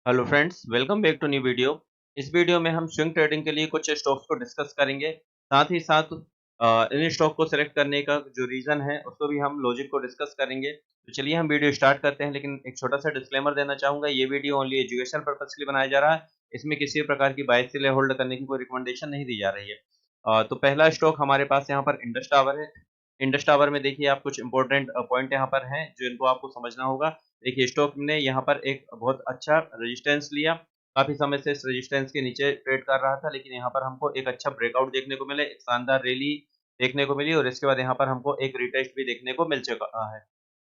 Hello friends, welcome back to new video. इस video में हम स्विंग ट्रेडिंग के लिए कुछ स्टॉक्स को डिस्कस करेंगे। साथ ही साथ इन स्टॉक को सिलेक्ट करने का जो रीज़न है उसको भी हम लॉजिक को डिस्कस करेंगे। तो चलिए हम वीडियो स्टार्ट करते हैं, लेकिन एक छोटा सा डिस्क्लेमर देना चाहूँगा, ये वीडियो ओनली एजुकेशनल पर्पज़ के लिए बनाया जा रहा है। इसमें किसी भी प्रकार की बाय सेल या होल्ड करने की कोई रिकमेंडेशन नहीं दी जा रही है। तो पहला स्टॉक हमारे पास यहाँ पर इंडस टावर है। इंडस टावर में देखिए आप कुछ इंपॉर्टेंट पॉइंट यहाँ पर हैं जिनको आपको समझना होगा। देखिए स्टॉक ने यहाँ पर एक बहुत अच्छा रेजिस्टेंस लिया। काफ़ी समय से इस रेजिस्टेंस के नीचे ट्रेड कर रहा था, लेकिन यहाँ पर हमको एक अच्छा ब्रेकआउट देखने को मिला, एक शानदार रैली देखने को मिली और इसके बाद यहाँ पर हमको एक रिटेस्ट भी देखने को मिल चुका है।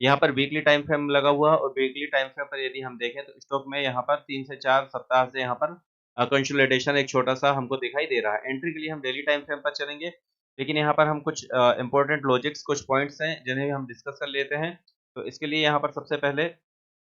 यहाँ पर वीकली टाइम फ्रेम लगा हुआ है और वीकली टाइम फ्रेम पर यदि हम देखें तो स्टॉक में यहाँ पर 3 से 4 सप्ताह से यहाँ पर कंसोलिडेशन एक छोटा-सा हमको दिखाई दे रहा है। एंट्री के लिए हम डेली टाइम फ्रेम पर चलेंगे, लेकिन यहाँ पर हम कुछ इम्पोर्टेंट लॉजिक्स, कुछ पॉइंट्स हैं जिन्हें हम डिस्कस कर लेते हैं। तो इसके लिए यहाँ पर सबसे पहले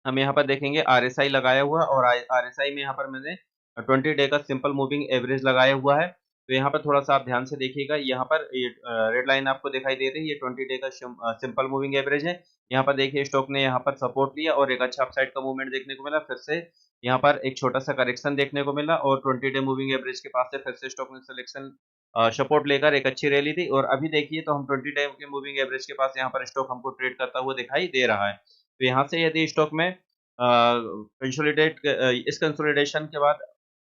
हम यहाँ पर देखेंगे आरएसआई लगाया हुआ और आरएसआई में यहाँ पर मैंने 20 डे का सिंपल मूविंग एवरेज लगाया हुआ है। तो यहाँ पर थोड़ा-सा आप ध्यान से देखिएगा, यहाँ पर ये रेड लाइन आपको दिखाई दे रही है, ये 20 डे का सिंपल मूविंग एवरेज है। यहाँ पर देखिए स्टॉक ने यहाँ पर सपोर्ट लिया और एक अच्छा अपसाइड का मूवमेंट देखने को मिला। फिर से यहाँ पर एक छोटा-सा करेक्शन देखने को मिला और 20 डे मूविंग एवरेज के पास से फिर से स्टॉक ने सपोर्ट लेकर एक अच्छी रैली दी और अभी देखिए तो हम 20 डे के मूविंग एवरेज के पास यहाँ पर स्टॉक हमको ट्रेड करता हुआ दिखाई दे रहा है। तो यहाँ से यदि स्टॉक में इस कंसोलिडेशन के बाद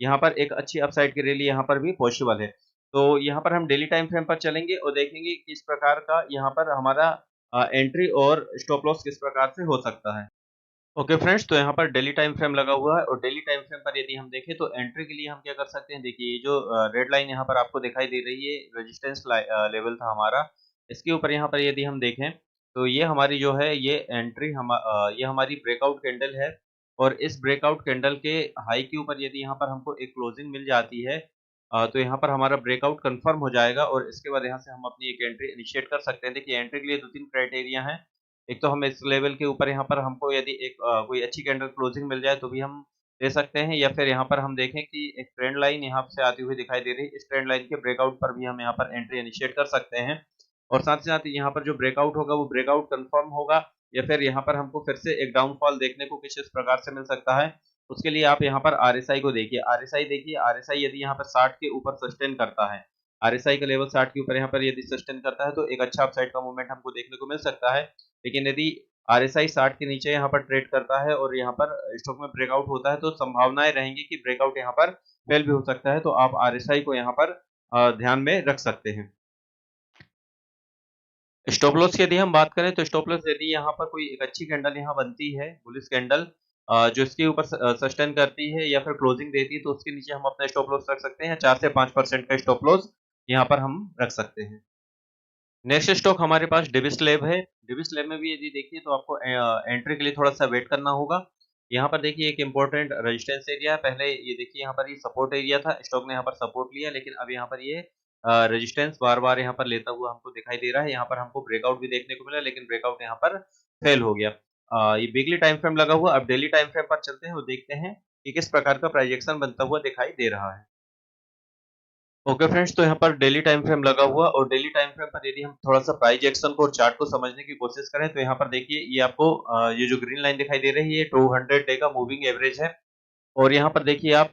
यहाँ पर एक अच्छी अपसाइड की रैली यहाँ पर भी पॉसिबल है। तो यहाँ पर हम डेली टाइम फ्रेम पर चलेंगे और देखेंगे किस प्रकार का यहाँ पर हमारा एंट्री और स्टॉप लॉस किस प्रकार से हो सकता है। ओके फ्रेंड्स, तो यहाँ पर डेली टाइम फ्रेम लगा हुआ है और डेली टाइम फ्रेम पर यदि हम देखें तो एंट्री के लिए हम क्या कर सकते हैं। देखिए ये जो रेड लाइन यहाँ पर आपको दिखाई दे रही है, रेजिस्टेंस लेवल था हमारा। इसके ऊपर यहाँ पर यदि हम देखें तो ये हमारी जो है ये एंट्री ये हमारी ब्रेकआउट कैंडल है और इस ब्रेकआउट कैंडल के हाई के ऊपर यदि यहाँ पर हमको एक क्लोजिंग मिल जाती है तो यहाँ पर हमारा ब्रेकआउट कंफर्म हो जाएगा और इसके बाद यहाँ से हम अपनी एक एंट्री इनिशिएट कर सकते हैं। देखिए एंट्री के लिए 2-3 क्राइटेरिया हैं। एक तो हम इस लेवल के ऊपर यहाँ पर हमको यदि एक कोई अच्छी कैंडल क्लोजिंग मिल जाए तो भी हम ले सकते हैं, या फिर यहाँ पर हम देखें कि एक ट्रेंड लाइन यहाँ से आती हुई दिखाई दे रही है, इस ट्रेंड लाइन के ब्रेकआउट पर भी हम यहाँ पर एंट्री इनिशिएट कर सकते हैं। और साथ ही साथ यहाँ पर जो ब्रेकआउट होगा वो ब्रेकआउट कंफर्म होगा, या फिर यहाँ पर हमको फिर से एक डाउनफॉल देखने को कुछ इस प्रकार से मिल सकता है। उसके लिए आप यहाँ पर आरएसआई को देखिए, आरएसआई यदि यहाँ पर 60 के ऊपर सस्टेन करता है, आरएसआई का लेवल 60 के ऊपर यहाँ पर यदि सस्टेन करता है तो एक अच्छा अपसाइड का मूवमेंट हमको देखने को मिल सकता है। लेकिन यदि आरएसआई 60 के नीचे यहाँ पर ट्रेड करता है और यहाँ पर स्टॉक में ब्रेकआउट होता है तो संभावनाएं रहेंगी कि ब्रेकआउट यहाँ पर फेल भी हो सकता है, तो आप आरएसआई को यहाँ पर ध्यान में रख सकते हैं। स्टॉप लॉस की यदि हम बात करें तो स्टॉप लॉस यदि यहाँ पर कोई एक अच्छी कैंडल यहाँ बनती है, बुलिश कैंडल जो इसके ऊपर सस्टेन करती है या फिर क्लोजिंग देती है, तो उसके नीचे हम अपना स्टॉप लॉस रख सकते हैं। 4 से 5% का स्टॉप लॉस यहाँ पर हम रख सकते हैं। नेक्स्ट स्टॉक हमारे पास डिविस लैब है। डिविस लैब में भी यदि देखिए तो आपको एंट्री के लिए थोड़ा-सा वेट करना होगा। यहाँ पर देखिए एक इम्पोर्टेंट रेजिस्टेंस एरिया है। पहले ये देखिए यहाँ पर ये सपोर्ट एरिया था, स्टॉक ने यहाँ पर सपोर्ट लिया, लेकिन अब यहाँ पर ये रेजिस्टेंस बार-बार यहाँ पर लेता हुआ हमको दिखाई दे रहा है। यहाँ पर हमको ब्रेकआउट भी देखने को मिला, लेकिन ब्रेकआउट यहाँ पर फेल हो गया। ये वीकली टाइम फ्रेम लगा हुआ, अब डेली टाइम फ्रेम पर चलते हैं और देखते हैं कि किस प्रकार का प्राइजेक्शन बनता हुआ दिखाई दे रहा है। ओके फ्रेंड्स, तो यहाँ पर डेली टाइम फ्रेम लगा हुआ और डेली टाइम फ्रेम पर यदि हम थोड़ा-सा प्राइस एक्शन को और चार्ट को समझने की कोशिश करें तो यहाँ पर देखिए ये आपको ये जो ग्रीन लाइन दिखाई दे रही है ये 200 डे का मूविंग एवरेज है और यहाँ पर देखिए आप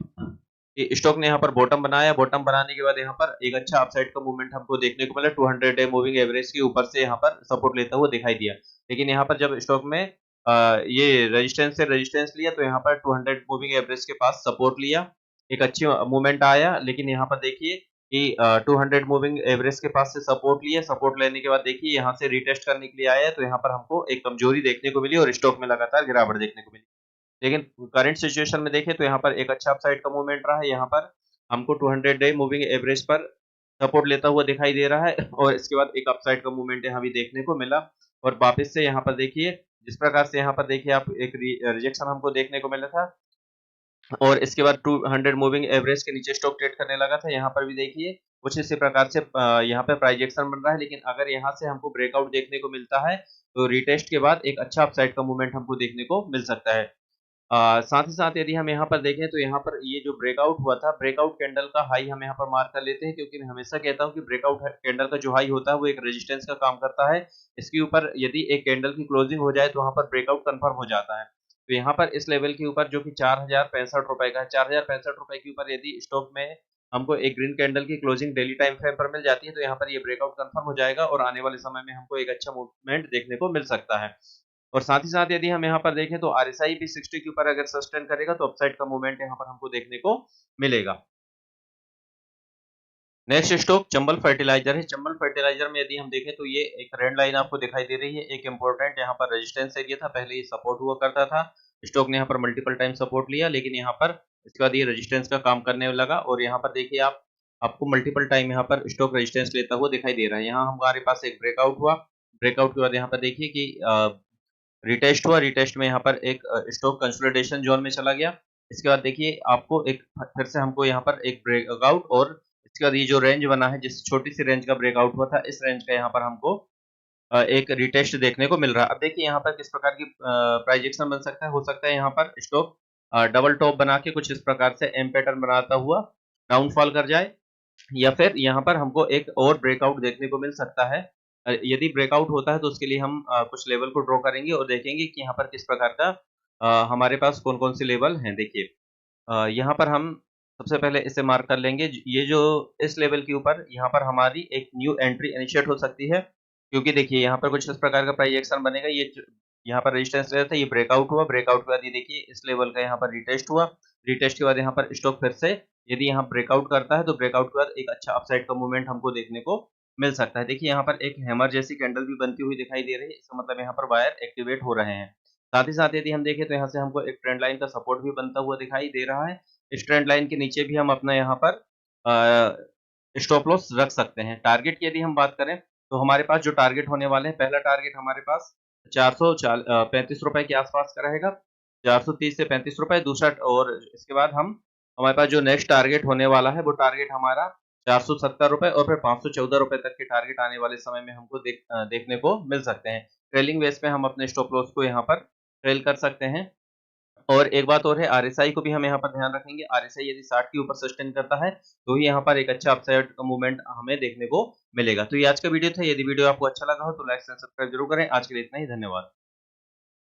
ये स्टॉक ने यहाँ पर बॉटम बनाया, बॉटम बनाने के बाद यहाँ पर एक अच्छा अपसाइड का मूवमेंट हमको देखने को मिला। 200 डे मूविंग एवरेज के ऊपर से यहाँ पर सपोर्ट लेता हुआ दिखाई दिया। लेकिन यहाँ पर जब स्टॉक में ये रेजिस्टेंस से रेजिस्टेंस लिया तो यहाँ पर 200 मूविंग एवरेज के पास सपोर्ट लिया, एक अच्छी मूवमेंट आया, लेकिन यहाँ पर देखिए कि 200 मूविंग एवरेज के पास से सपोर्ट लिया, सपोर्ट लेने के बाद देखिए यहाँ से रीटेस्ट करने के लिए आया, तो यहाँ पर हमको एक कमजोरी देखने को मिली और स्टॉक में लगातार गिरावट देखने को मिली। लेकिन करंट सिचुएशन में देखें तो यहाँ पर एक अच्छा अपसाइड का मूवमेंट रहा है। यहाँ पर हमको 200 डे मूविंग एवरेज पर सपोर्ट लेता हुआ दिखाई दे रहा है और इसके बाद एक अपसाइड का मूवमेंट यहाँ भी देखने को मिला और वापस से यहाँ पर देखिए जिस प्रकार से यहाँ पर देखिए आप एक रिजेक्शन हमको देखने को मिला था और इसके बाद 200 मूविंग एवरेज के नीचे स्टॉक ट्रेड करने लगा था। यहाँ पर भी देखिए कुछ इसी प्रकार से यहाँ पे प्राइजेक्शन बन रहा है, लेकिन अगर यहाँ से हमको ब्रेकआउट देखने को मिलता है तो रिटेस्ट के बाद एक अच्छा अपसाइड का मूवमेंट हमको देखने को मिल सकता है। साथ ही साथ यदि हम यहाँ पर देखें तो यहाँ पर ये जो ब्रेकआउट हुआ था, ब्रेकआउट कैंडल का हाई हम यहाँ पर मार्क कर लेते हैं, क्योंकि मैं हमेशा कहता हूँ कि ब्रेकआउट कैंडल का जो हाई होता है वो एक रेजिस्टेंस का काम करता है। इसके ऊपर यदि एक कैंडल की क्लोजिंग हो जाए तो वहाँ पर ब्रेकआउट कंफर्म हो जाता है। तो यहाँ पर इस लेवल के ऊपर जो कि 4065 रुपए का है, 4065 रुपए के ऊपर यदि स्टॉक में हमको एक ग्रीन कैंडल की क्लोजिंग डेली टाइम फ्रेम पर मिल जाती है, तो यहाँ पर ये ब्रेकआउट कंफर्म हो जाएगा और आने वाले समय में हमको एक अच्छा मूवमेंट देखने को मिल सकता है। और साथ ही साथ यदि हम यहाँ पर देखें तो आरएसआई भी 60 के ऊपर अगर सस्टेन करेगा तो अपसाइड का मूवमेंट यहाँ पर हमको देखने को मिलेगा। नेक्स्ट स्टॉक चंबल फर्टिलाइजर है। चंबल फर्टिलाइजर में यदि हम देखें तो ये एक ट्रेंड लाइन आपको दिखाई दे रही है। एक इंपॉर्टेंट यहाँ पर रेजिस्टेंस एरिया था, पहले ये सपोर्ट हुआ करता था। स्टॉक ने यहाँ पर मल्टीपल टाइम सपोर्ट लिया, लेकिन यहाँ पर इसके बाद ये रेजिस्टेंस का काम करने लगा और यहाँ पर देखिए आपको मल्टीपल टाइम यहाँ पर स्टॉक रेजिस्टेंस लेता हुआ दिखाई दे रहा है। यहाँ हमारे पास एक ब्रेकआउट हुआ, ब्रेकआउट के बाद यहाँ पर देखिए कि रिटेस्ट हुआ, रिटेस्ट में यहाँ पर एक स्टॉक कंसोलिडेशन जोन में चला गया। इसके बाद देखिए आपको एक फिर से हमको यहाँ पर एक ब्रेकआउट और इसके बाद ये जो रेंज बना है, जिस छोटी सी रेंज का ब्रेकआउट हुआ था, इस रेंज का यहाँ पर हमको एक रिटेस्ट देखने को मिल रहा है। अब देखिए यहाँ पर किस प्रकार की प्राइस एक्शन बन सकता है। हो सकता है यहाँ पर स्टॉक डबल टॉप बना के कुछ इस प्रकार से एम पैटर्न बनाता हुआ डाउनफॉल कर जाए, या फिर यहाँ पर हमको एक और ब्रेकआउट देखने को मिल सकता है। यदि ब्रेकआउट होता है तो उसके लिए हम कुछ लेवल को ड्रॉ करेंगे और देखेंगे कि यहाँ पर किस प्रकार का हमारे पास कौन-कौन से लेवल हैं। देखिए यहाँ पर हम सबसे पहले इसे मार्क कर लेंगे। ये जो इस लेवल के ऊपर यहाँ पर हमारी एक न्यू एंट्री इनिशिएट हो सकती है, क्योंकि देखिए यहाँ पर कुछ इस प्रकार का प्राइस एक्शन बनेगा। ये यहाँ पर रेजिस्टेंस लेवल था, ये ब्रेकआउट हुआ, ब्रेकआउट के बाद ये देखिए इस लेवल का यहाँ पर रिटेस्ट हुआ, रिटेस्ट के बाद यहाँ पर स्टॉक फिर से यदि यहाँ ब्रेकआउट करता है तो ब्रेकआउट के बाद एक अच्छा अपसाइड का मूवमेंट हमको देखने को मिल सकता है। देखिए यहाँ पर एक हैमर जैसी कैंडल भी बनती हुई दिखाई दे रही है, इसका मतलब यहाँ पर बायर एक्टिवेट हो रहे हैं। साथ ही साथ यदि हम देखें तो यहाँ से हमको एक ट्रेंड लाइन का सपोर्ट भी बनता हुआ दिखाई दे रहा है। इस ट्रेंड लाइन के नीचे भी हम अपना यहाँ पर स्टॉप लॉस रख सकते हैं। टारगेट की यदि हम बात करें तो हमारे पास जो टारगेट होने वाले हैं, पहला टारगेट हमारे पास 435 रुपए के आसपास का रहेगा, 430 से 35 रुपए। दूसरा और इसके बाद हमारे पास जो नेक्स्ट टारगेट होने वाला है वो टारगेट हमारा 470 रुपए और फिर 514 रुपए तक के टारगेट आने वाले समय में हमको देखने को मिल सकते हैं। ट्रेलिंग बेस पे हम अपने स्टॉप लॉस को यहाँ पर ट्रेल कर सकते हैं। और एक बात और है, आरएसआई को भी हम यहाँ पर ध्यान रखेंगे। आरएसआई यदि 60 के ऊपर सस्टेन करता है तो ही यहाँ पर एक अच्छा अपसाइड मूवमेंट हमें देखने को मिलेगा। तो ये आज का वीडियो था। यदि वीडियो आपको अच्छा लगा हो तो लाइक एंड सब्सक्राइब जरूर करें। आज के लिए इतना ही, धन्यवाद।